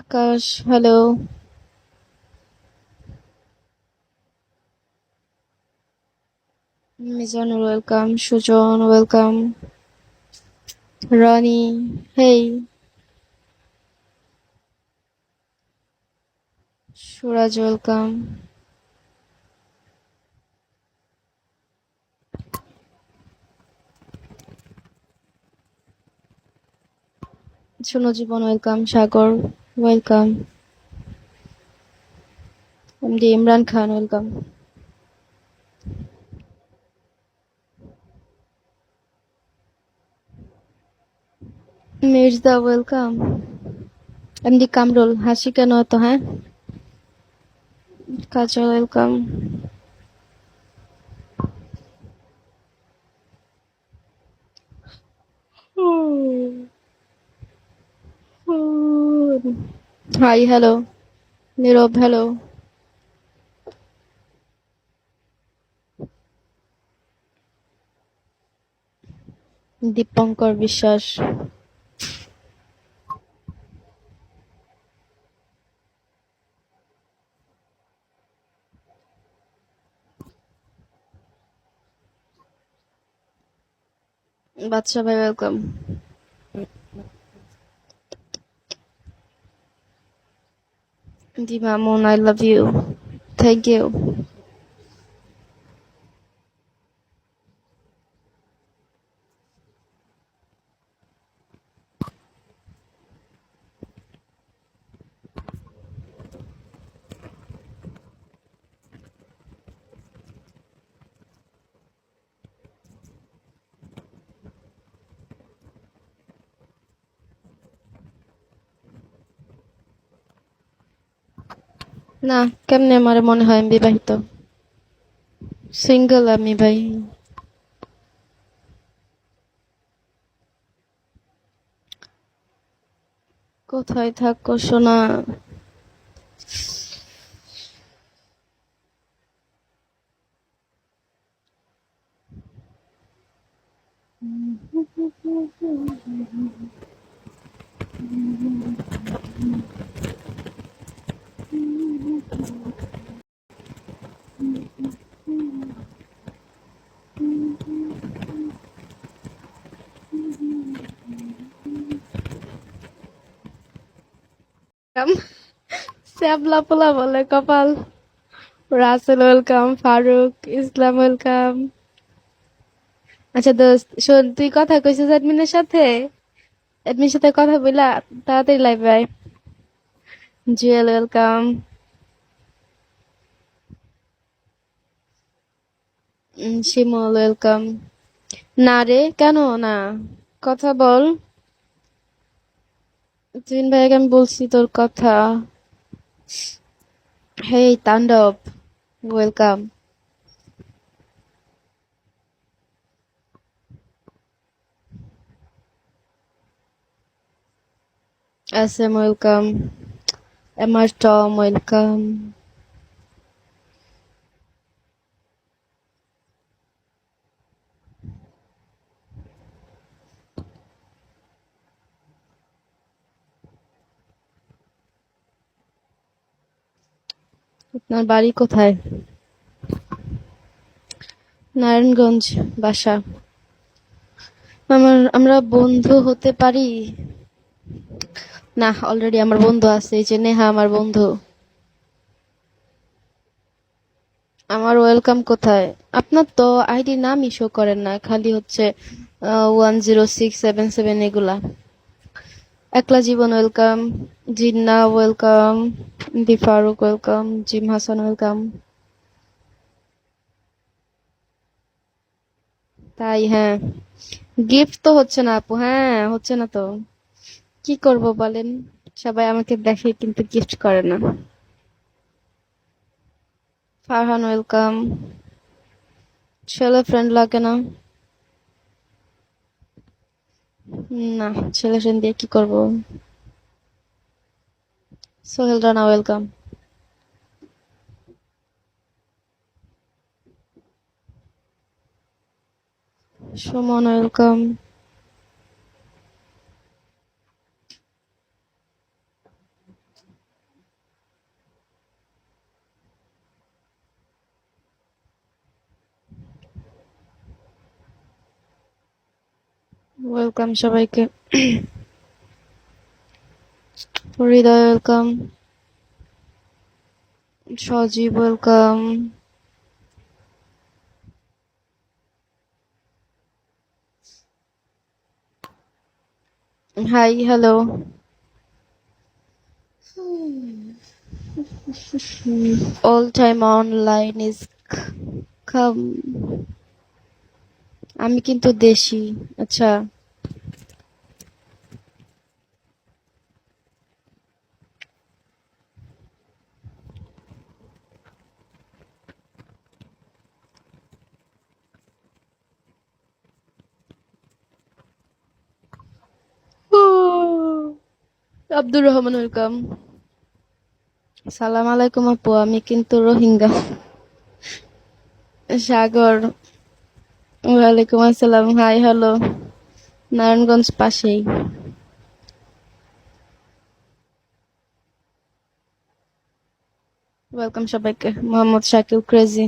আকাশ, hello. Mizanur, welcome. Sujon, welcome. Roni, hey. Suraj, welcome. Jibon, welcome. Sagar, welcome. MD Imran Khan, welcome. Mirza, welcome. MD Kamrul, হাসি কেন এত, হ্যাঁ? Kajol, welcome. Hi, hello. Nirob, hello. Dipankar Biswas. Badsha ভাই, welcome. The Mamun, I love you. Thank you. না, কেমনে আমার মনে হয় আমি বিবাহিত? সিঙ্গেল আমি ভাই। কোথায় থাকো সোনা? শ্যাবলা পোলা বলে কপাল। রাসেল, ওয়েলকাম। ফারুক ইসলাম, ওয়েলকাম। আচ্ছা দোস্ত শোন, তুই কথা কইছিস অ্যাডমিনের সাথে? অ্যাডমিনের সাথে কথা বইলা তাড়াতাড়ি লাইভ আয়। জুয়েল, ওয়েলকাম। শিমুল, ওয়েলকাম। না রে, কেন না? কথা বল। তুহিন ভাইকে আমি বলছি তোর কথা। Hey Tandav, welcome. S M, welcome. M R Tom, welcome. আপনার বাড়ি কোথায়? নারায়ণগঞ্জ, বাসা। আমরা বন্ধু হতে পারি? না, অলরেডি আমার বন্ধু আছে, এই যে নেহা আমার বন্ধু। আমার ওয়েলকাম কোথায়? আপনার তো আইডি নামই শো করেন না, খালি হচ্ছে 10677 এগুলা। একলা জীবন, welcome. Jinnah, welcome. The Faruk, welcome. Jim Hasan, welcome. তাই, হ্যাঁ। গিফট তো হচ্ছে না আপু, হ্যাঁ হচ্ছে না তো। কি করব বলেন? সবাই আমাকে দেখে কিন্তু গিফট করে না। ফারহান, ওয়েলকাম। ছেলে ফ্রেন্ড লাগে না? না, ছেলে ফ্রেন্ড দিয়ে কি করব? Sohel Rana, welcome. Sumon, welcome. Welcome সবাইকে। Hridoy welcome, Sajib welcome. Hi, hello. All time online is come. আমি কিন্তু দেশি। আচ্ছা, আব্দুর রহমান ওয়েলকাম। সালাম আলাইকুম আপু, আমি কিন্তু রোহিঙ্গা। সাগর ওয়ালাইকুম আসসালাম, হাই হ্যালো। নারায়ণগঞ্জ পাশেই। ওয়েলকাম সবাইকে। মোহাম্মদ শাকিল ক্রেজি।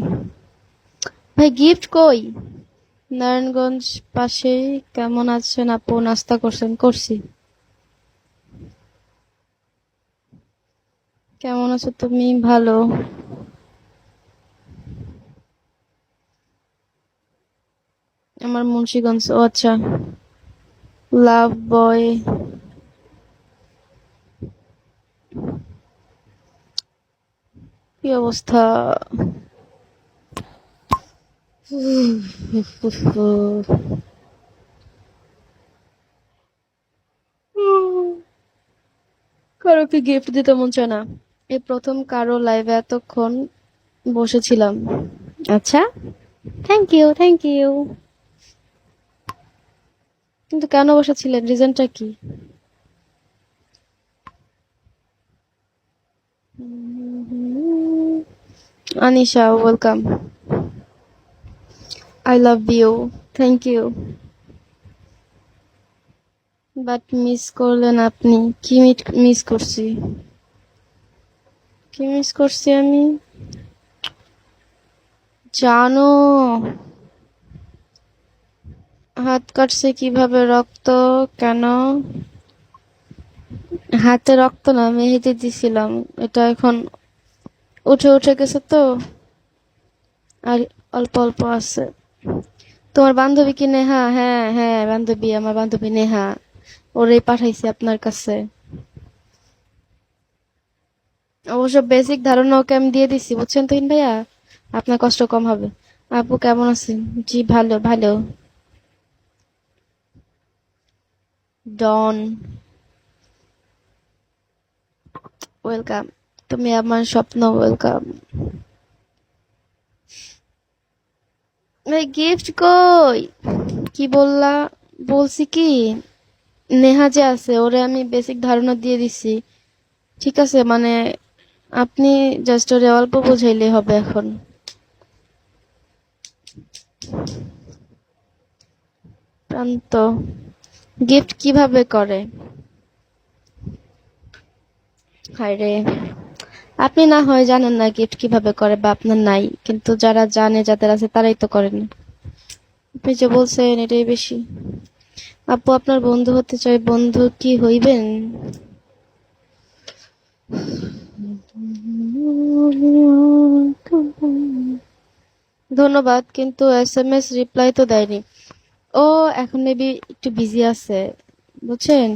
ভাই গিফট কই? নারায়ণগঞ্জ পাশেই। কেমন আছেন আপু? নাস্তা করছেন? করছি। কেমন আছো তুমি? ভালো। আমার মুন্সিগঞ্জ। ও আচ্ছা। লাভ বয়। কি অবস্থা? কারো কি গিফট দিতে মন চায় না? এই প্রথম কারো লাইভে এতক্ষণ বসেছিলাম। আচ্ছা, থ্যাংক ইউ, থ্যাংক ইউ। কিন্তু কেন বসেছিলেন? রিজনটা কি? Anisha welcome. I love you. Thank you. But miss করলেন আপনি। কি মিস করছি? কি মিস করছি আমি? জানো, হাত কাটছে কিভাবে? রক্ত? কেন? হাতে রক্ত না, মেহেদি দিছিলাম। এটা এখন উঠে উঠে গেছে তো, আর অল্প অল্প আছে। তোমার বান্ধবী কি নেহা? হ্যাঁ হ্যাঁ, বান্ধবী, আমার বান্ধবী নেহা। ওরে পাঠাইছি আপনার কাছে। অবশ্য বেসিক ধারণা ওকে আমি দিয়ে দিছি, বুঝছেন তো ভাইয়া? আপনার কষ্ট কম হবে। আপু কেমন আছেন? জি ভালো ভালো। ডন ওয়েলকাম। তুমি আমার স্বপ্ন ওয়েলকাম। ভাই গিফট কই? কি বললা? বলছি কি, নেহা যে আছে ওরে আমি বেসিক ধারণা দিয়ে দিছি। ঠিক আছে, মানে আপনি জাস্ট ওরে অল্প বুঝাইলে হবে এখন। প্রান্ত গিফট কিভাবে করে? হায় রে, আপনি না হয় জানেন না গিফট কিভাবে করে, বা আপনার নাই, কিন্তু যারা জানে, যাদের আছে তারাই তো করেন। আপনি যে বলছেন এটাই বেশি। আপু আপনার বন্ধু হতে চাই, বন্ধু কি হইবেন? ধন্যবাদ, কিন্তু SMS রিপ্লাই তো দেয়নি। ও এখন মেবি একটু বিজি আছে, বুঝছেন?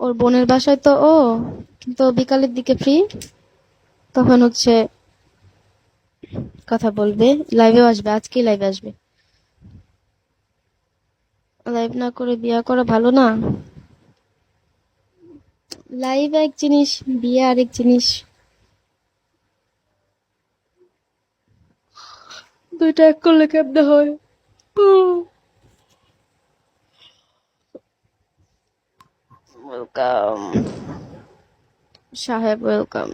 ওর বোনের বাসায় তো ও, কিন্তু ও বিকালের দিকে ফ্রি, তখন হচ্ছে কথা বলবে। লাইভেও আসবে, আজকেই লাইভে আসবে। লাইভ না করে বিয়ে করা ভালো না? লাইভ এক জিনিস, বিয়ে আরেক জিনিস। দুইটা এক করলে কেমনে হয়? ওয়েলকাম সাহেব, ওয়েলকাম।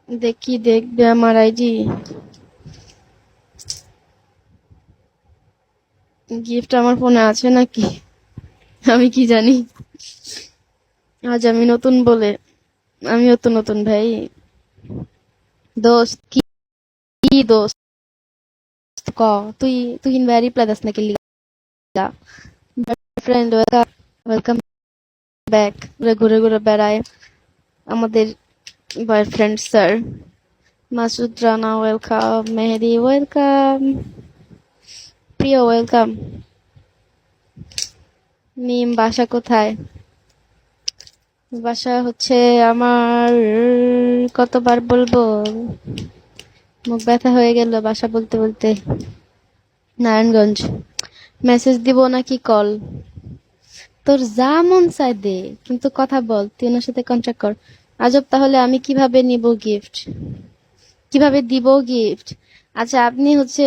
দেখি দেখবে আমার আইডি? গিফট আমার ফোনে আছে নাকি? আমি কি জানি। আজ আমি নতুন বলে, আমিও তো নতুন ভাই। দোস্ত কি? দোস্ত ক তুই তুহিন ভাই রিপ্লাই দাস নাকি লিগা ফ্রেন্ড ওয়েলকাম ব্যাক ঘুরে ঘুরে বেড়ায় আমাদের boyfriend sir Masud Rana welcome Mehedi welcome Priyo welcome Mim বাসা কোথায় বাসা হচ্ছে আমার কতবার বলবো মুখ ব্যথা হয়ে গেল বাসা বলতে বলতে নারায়ণগঞ্জ মেসেজ দিব নাকি কল তোর যা মন চায় দে কিন্তু কথা বল তুই ওনার সাথে কন্ট্যাক্ট কর আজব তাহলে আমি কিভাবে নিব গিফট কিভাবে দিব গিফট আচ্ছা আপনি হচ্ছে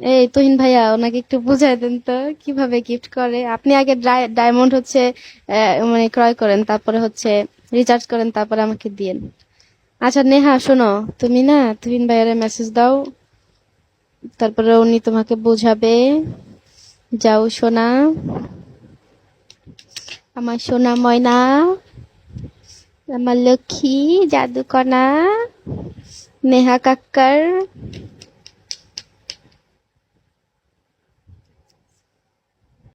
এই তুহিন ভাইয়া ওনাকে একটু বুঝাই দেন তো কিভাবে গিফট করে আপনি আগে ডায়মন্ড হচ্ছে মানে ক্রয় করেন তারপরে হচ্ছে রিচার্জ করেন তারপরে আমাকে দিয়েন আচ্ছা নেহা শোনো তুমি না তুহিন ভাইয়ারে মেসেজ দাও তারপরে উনি তোমাকে বোঝাবে যাও সোনা আমার সোনা ময়না আমার লক্ষ্মী জাদুকণা নেহা কাক্কার